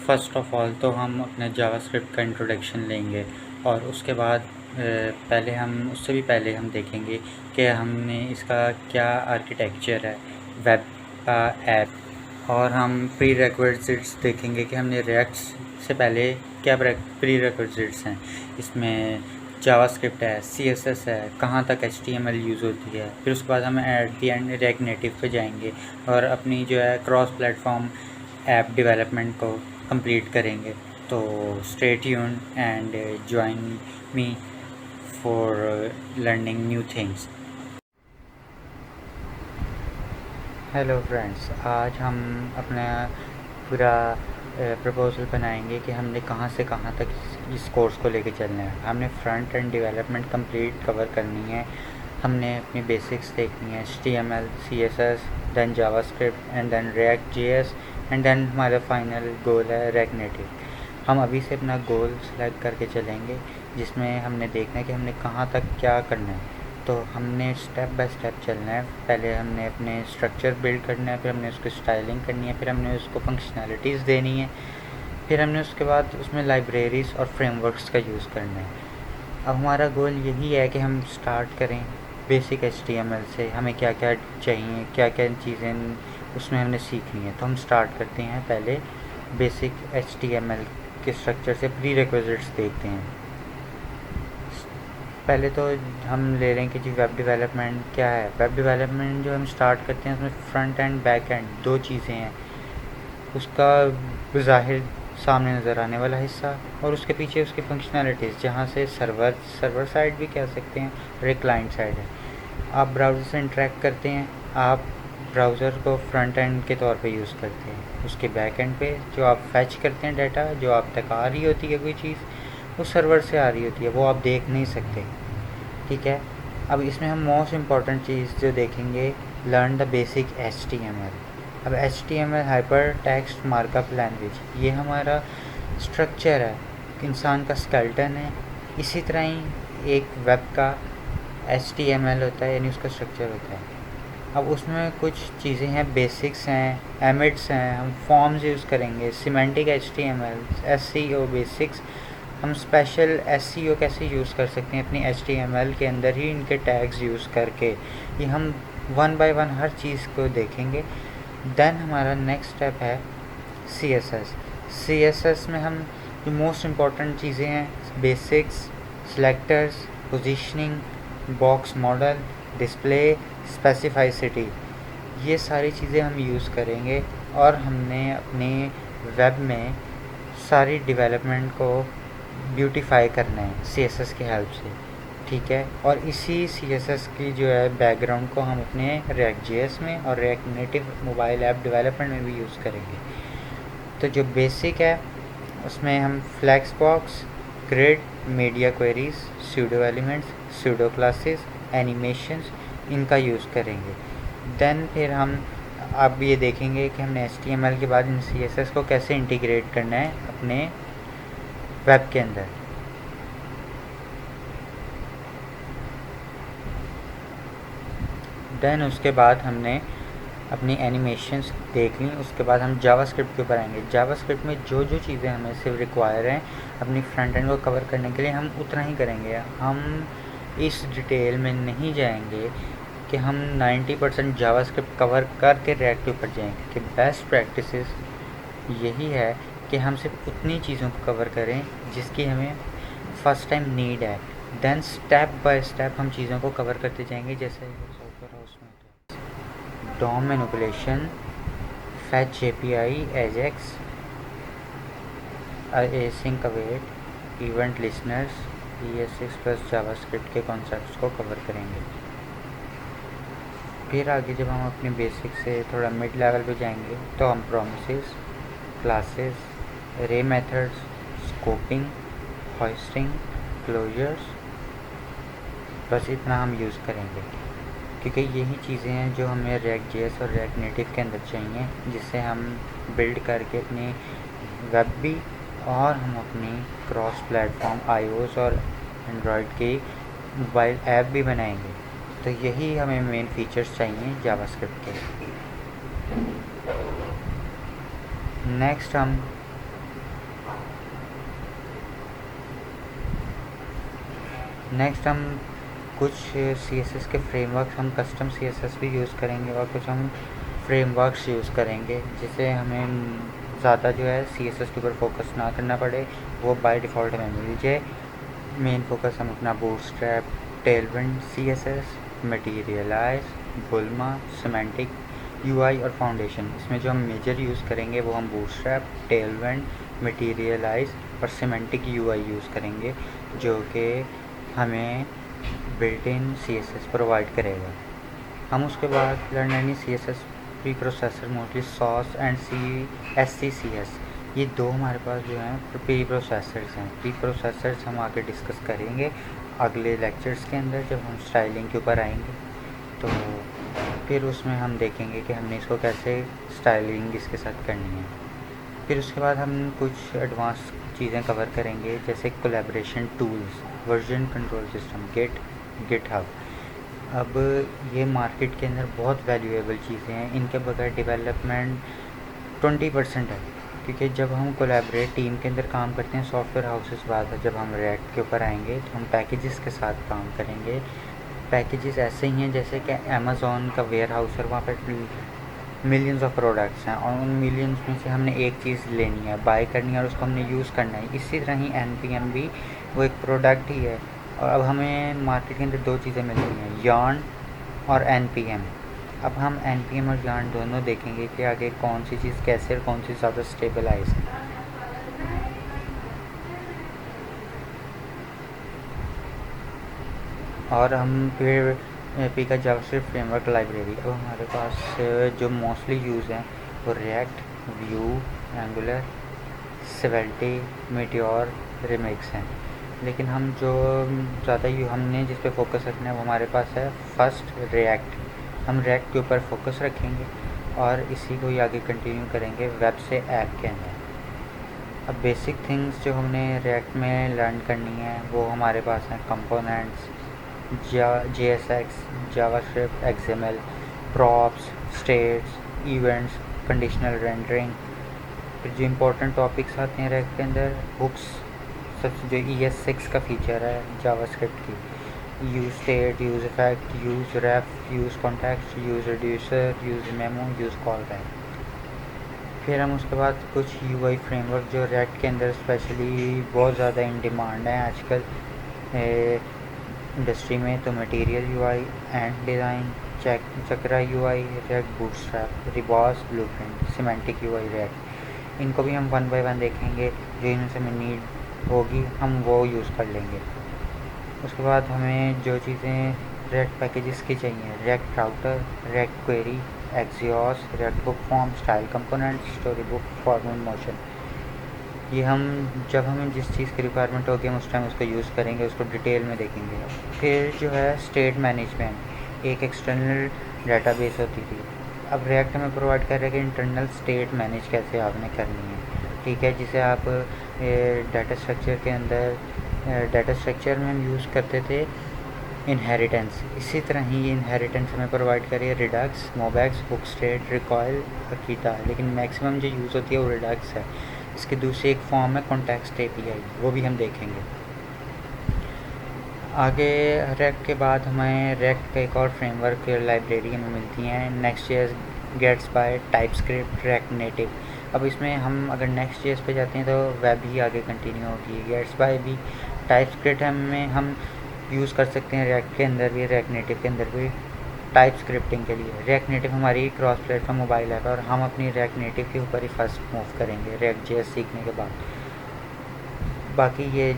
First of all तो हम अपने जावास्क्रिप्ट का इंट्रोडक्शन लेंगे और उसके बाद उससे भी पहले हम देखेंगे कि हमने इसका क्या आर्किटेक्चर है वेब का ऐप, और हम प्रीरेक्विजिट्स देखेंगे कि हमने रिएक्ट से पहले क्या प्रीरेक्विजिट्स हैं। इसमें जावास्क्रिप्ट है, CSS है, कहाँ तक HTML यूज़ होती है। फिर उसके बाद हम at the and react native पे जाएंगे और अपनी जो है क्रॉस प्लेटफॉर्म ऐप डेवलपमेंट को कंप्लीट करेंगे। तो stay tuned and join me for learning new things. Hello friends, आज हम अपना पूरा प्रपोजल बनाएंगे कि हमने कहाँ से कहाँ तक इस कोर्स को लेके चलना है। हमने front end development complete cover करनी है, हमने अपनी बेसिक्स देखनी है, HTML, CSS, then JavaScript and then React JS and then हमारा फाइनल गोल है रिएक्ट नेटिव। हम अभी से अपना गोल सेलेक्ट करके चलेंगे जिसमें हमने देखना है कि हमने कहाँ तक क्या करना है। तो हमने स्टेप बाय स्टेप चलना है। पहले हमने अपने स्ट्रक्चर बिल्ड करना है, फिर हमने उसकी स्टाइलिंग करनी है, फिर हमने उसको फंक्शनैलिटीज़ देनी है, फिर हमने उसके बाद उसमें लाइब्रेरीज़ और फ्रेमवर्क्स का यूज़ करना है। अब हमारा गोल यही है कि हम स्टार्ट करें बेसिक HTML से, हमें क्या क्या चाहिए, क्या क्या चीज़ें उसमें हमने सीखनी है। तो हम स्टार्ट करते हैं पहले बेसिक HTML के स्ट्रक्चर से, प्रीरेक्विजिट्स देखते हैं। पहले तो हम ले रहे हैं कि जी वेब डेवलपमेंट क्या है। वेब डेवलपमेंट जो हम स्टार्ट करते हैं उसमें फ्रंट एंड बैक एंड दो चीज़ें हैं, उसका ज़ाहिर सामने नज़र आने वाला हिस्सा और उसके पीछे उसकी फंक्शनैलिटीज़, जहाँ से सर्वर साइड भी कह सकते हैं और एक क्लाइंट साइड है। आप ब्राउज़र से इंटरेक्ट करते हैं, आप ब्राउज़र को फ्रंट एंड के तौर पे यूज़ करते हैं। उसके बैक एंड पे जो आप फैच करते हैं डाटा, जो आप तक आ रही होती है कोई चीज़, वो सर्वर से आ रही होती है, वो आप देख नहीं सकते। ठीक है, अब इसमें हम मोस्ट इम्पॉर्टेंट चीज़ जो देखेंगे, लर्न द बेसिक HTML। अब HTML hyper text markup language, ये हमारा स्ट्रक्चर है, इंसान का स्केलेटन है। इसी तरह ही एक वेब का HTML होता है, यानी उसका स्ट्रक्चर होता है। अब उसमें कुछ चीज़ें हैं, बेसिक्स हैं, एमिट्स हैं, हम फॉर्म्स यूज़ करेंगे, सिमेंटिक HTML, SEO बेसिक्स, हम स्पेशल SEO कैसे यूज़ कर सकते हैं अपनी HTML के अंदर ही इनके टैग्स यूज़ करके, ये हम वन बाय वन हर चीज़ को देखेंगे। देन हमारा नेक्स्ट स्टेप है CSS में हम जो मोस्ट इम्पॉर्टेंट चीज़ें हैं, basics, selectors, positioning, box model, display, specificity, ये सारी चीज़ें हम यूज़ करेंगे और हमने अपने वेब में सारी डेवलपमेंट को ब्यूटीफाई करना है CSS की हेल्प से। ठीक है, और इसी CSS की जो है बैकग्राउंड को हम अपने रिएक्ट JS में और react native mobile app development में भी यूज़ करेंगे। तो जो बेसिक है उसमें हम flex box, grid, media queries, pseudo elements, pseudo classes, animations, इनका यूज़ करेंगे। देन फिर हम अब ये देखेंगे कि हमने HTML के बाद इन CSS को कैसे इंटीग्रेट करना है अपने वेब के अंदर। देन उसके बाद हमने अपनी एनिमेशंस देख ली, उसके बाद हम जावास्क्रिप्ट के ऊपर आएंगे। जावास्क्रिप्ट में जो जो चीज़ें हमें सिर्फ रिक्वायर हैं अपनी फ्रंट एंड को कवर करने के लिए, हम उतना ही करेंगे। हम इस डिटेल में नहीं जाएंगे कि हम 90% जावास्क्रिप्ट कवर करके रिएक्ट के ऊपर जाएंगे, कि बेस्ट प्रैक्टिसेस यही है कि हम सिर्फ उतनी चीज़ों को कवर करें जिसकी हमें फ़र्स्ट टाइम नीड है। देन स्टेप बाय स्टेप हम चीज़ों को कवर करते जाएंगे, जैसे सॉफ्टवेयर हाउस में DOM manipulation, fetch API, AJAX, async await, event listeners, ES6 plus JavaScript के कॉन्सेप्ट्स को कवर करेंगे। फिर आगे जब हम अपनी बेसिक से थोड़ा मिड लेवल पे जाएंगे तो हम प्रोमिसेस, क्लासेस, रे मेथड्स, स्कोपिंग, होस्टिंग, क्लोजर्स, बस इतना हम यूज़ करेंगे, क्योंकि यही चीज़ें हैं जो हमें रिएक्ट JS और रिएक्ट नेटिव के अंदर चाहिए, जिससे हम बिल्ड करके अपनी वेब भी और हम अपनी क्रॉस प्लेटफॉर्म iOS और एंड्रॉयड की मोबाइल ऐप भी बनाएंगे। तो यही हमें मेन फीचर्स चाहिए जावास्क्रिप्ट के। नेक्स्ट हम नेक्स्ट हम कुछ CSS के फ्रेमवर्क, हम कस्टम CSS भी यूज़ करेंगे और कुछ हम फ्रेमवर्क्स यूज़ करेंगे जिससे हमें ज़्यादा जो है CSS के ऊपर फोकस ना करना पड़े, वो बाय डिफ़ॉल्ट हमें मिल जाए। मेन फोकस हम अपना Bootstrap, Tailwind CSS, Materialize, Bulma, Semantic UI और फाउंडेशन, इसमें जो हम मेजर यूज़ करेंगे वो हम बूटस्ट्रैप, टेलविंड, मटेरियलाइज और सिमेंटिक UI यूज़ करेंगे, जो कि हमें बिल्ट इन CSS प्रोवाइड करेगा। हम उसके बाद learn CSS pre processor, mostly sauce and SCCS, ये दो हमारे पास जो हैं प्री प्रोसेसर्स हैं। प्री प्रोसेसर्स हम आगे डिस्कस करेंगे अगले लेक्चर्स के अंदर, जब हम स्टाइलिंग के ऊपर आएंगे तो फिर उसमें हम देखेंगे कि हमने इसको कैसे स्टाइलिंग इसके साथ करनी है। फिर उसके बाद हम कुछ एडवांस चीज़ें कवर करेंगे, जैसे collaboration tools, version control system, GitHub. अब ये मार्केट के अंदर बहुत वैल्यूएबल चीज़ें हैं, इनके बगैर डेवलपमेंट 20% है, क्योंकि जब हम कोलैबोरेट टीम के अंदर काम करते हैं सॉफ्टवेयर हाउसेस, बाद जब हम रिएक्ट के ऊपर आएंगे तो हम पैकेजेस के साथ काम करेंगे। पैकेजेस ऐसे ही हैं जैसे कि अमेज़ॉन का वेयर हाउस है, वहाँ पर मिलियंस ऑफ प्रोडक्ट्स हैं और उन मिलियंस में से हमने एक चीज़ लेनी है, बाय करनी है और उसको हमने यूज़ करना है। इसी तरह ही NPM भी वो एक प्रोडक्ट ही है। और अब हमें मार्केट के अंदर दो चीज़ें मिल रही हैं, यार्न और NPM। अब हम NPM और यार्न दोनों देखेंगे कि आगे कौन सी चीज़ कैसे और कौन सी ज़्यादा स्टेबलाइज है। और हम फिर AP का जावास्क्रिप्ट फ्रेमवर्क लाइब्रेरी। अब हमारे पास जो मोस्टली यूज़ हैं वो React, Vue, Angular, Svelte, Meteor, Remix हैं। लेकिन हम जो ज़्यादा हमने जिस पे फोकस रखना है वो हमारे पास है फर्स्ट रिएक्ट। हम रिएक्ट के ऊपर फोकस रखेंगे और इसी को ही आगे कंटिन्यू करेंगे वेब से ऐप के अंदर। अब बेसिक थिंग्स जो हमने रिएक्ट में लर्न करनी है वो हमारे पास हैं components, JSX, JavaScript, XML, props, states, events, conditional rendering. फिर जो इम्पोर्टेंट टॉपिक्स आते हैं रिएक्ट के अंदर, हुक्स, सबसे जो ES6 का फीचर है जावास्क्रिप्ट की, use state, use effect, use ref, use context, use reducer, use memo, use call back. फिर हम उसके बाद कुछ UI फ्रेमवर्क जो रिएक्ट के अंदर स्पेशली बहुत ज़्यादा इन डिमांड है आजकल इंडस्ट्री में, तो material UI, Ant Design, Chakra UI, React Bootstrap, Rebass, Blueprint, Semantic UI React. इनको भी हम 1 बाय 1 देखेंगे, जो इनमें से हमें नीड होगी हम वो यूज़ कर लेंगे। उसके बाद हमें जो चीज़ें रिएक्ट पैकेजेस की चाहिए, react router, react query, Axios, react book form, style component, story book, formal motion, ये हम जब हमें जिस चीज़ की रिक्वायरमेंट होगी हम उस टाइम उसको यूज़ करेंगे, उसको डिटेल में देखेंगे। फिर जो है स्टेट मैनेजमेंट, एक एक्सटर्नल डेटाबेस होती थी, अब रिएक्ट हमें प्रोवाइड कर रहा है कि इंटरनल स्टेट मैनेज कैसे आपने करनी है, ठीक है, जिसे आप डाटा स्ट्रक्चर के अंदर, डाटा स्ट्रक्चर में हम यूज़ करते थे इनहेरिटेंस, इसी तरह ही इनहेरिटेंस हमें प्रोवाइड करिए Redux, MobX, book state, Recoil, Akita, लेकिन मैक्सिमम जो यूज़ होती है वो रिडक्स है। इसकी दूसरी एक फॉर्म है कॉन्टेक्स्ट API, वो भी हम देखेंगे आगे। रिएक्ट के बाद हमें रिएक्ट का एक और फ्रेमवर्क लाइब्रेरी हमें मिलती हैं, Next.js, Gatsby, TypeScript, React Native. अब इसमें हम अगर Next.js पे जाते हैं तो वेब ही आगे कंटिन्यू होगी, गेट्स बाय भी, टाइपस्क्रिप्ट में हम यूज़ कर सकते हैं रिएक्ट के अंदर भी, रिएक्ट नेटिव के अंदर भी टाइप स्क्रिप्टिंग के लिए। रिएक्ट नेटिव हमारी क्रॉस प्लेटफॉर्म मोबाइल ऐप है और हम अपनी रिएक्ट नेटिव के ऊपर ही फर्स्ट मूव करेंगे React.js सीखने के बाद। बाकी ये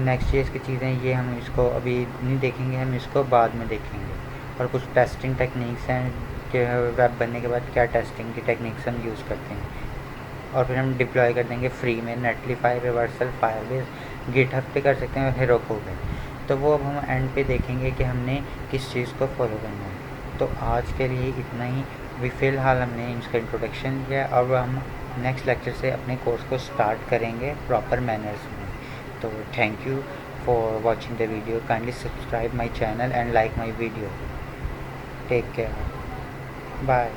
Next.js की चीज़ें ये हम इसको अभी नहीं देखेंगे, हम इसको बाद में देखेंगे। और कुछ टेस्टिंग टेक्निक्स हैं कि वेब बनने के बाद क्या टेस्टिंग की टेक्निक्स हम यूज़ करते हैं, और फिर हम डिप्लॉय कर देंगे फ्री में नेटलीफाई, रिवर्सल, फायरबेस, गिटहब पे कर सकते हैं, हेरोको पे। तो वो अब हम एंड पे देखेंगे कि हमने किस चीज़ को फॉलो करना है। तो आज के लिए इतना ही। अभी फ़िलहाल हमने इसका इंट्रोडक्शन किया, अब हम नेक्स्ट लेक्चर से अपने कोर्स को स्टार्ट करेंगे प्रॉपर मैनर्स में। तो thank you for watching the video, kindly subscribe my channel and like my video. Take care, bye.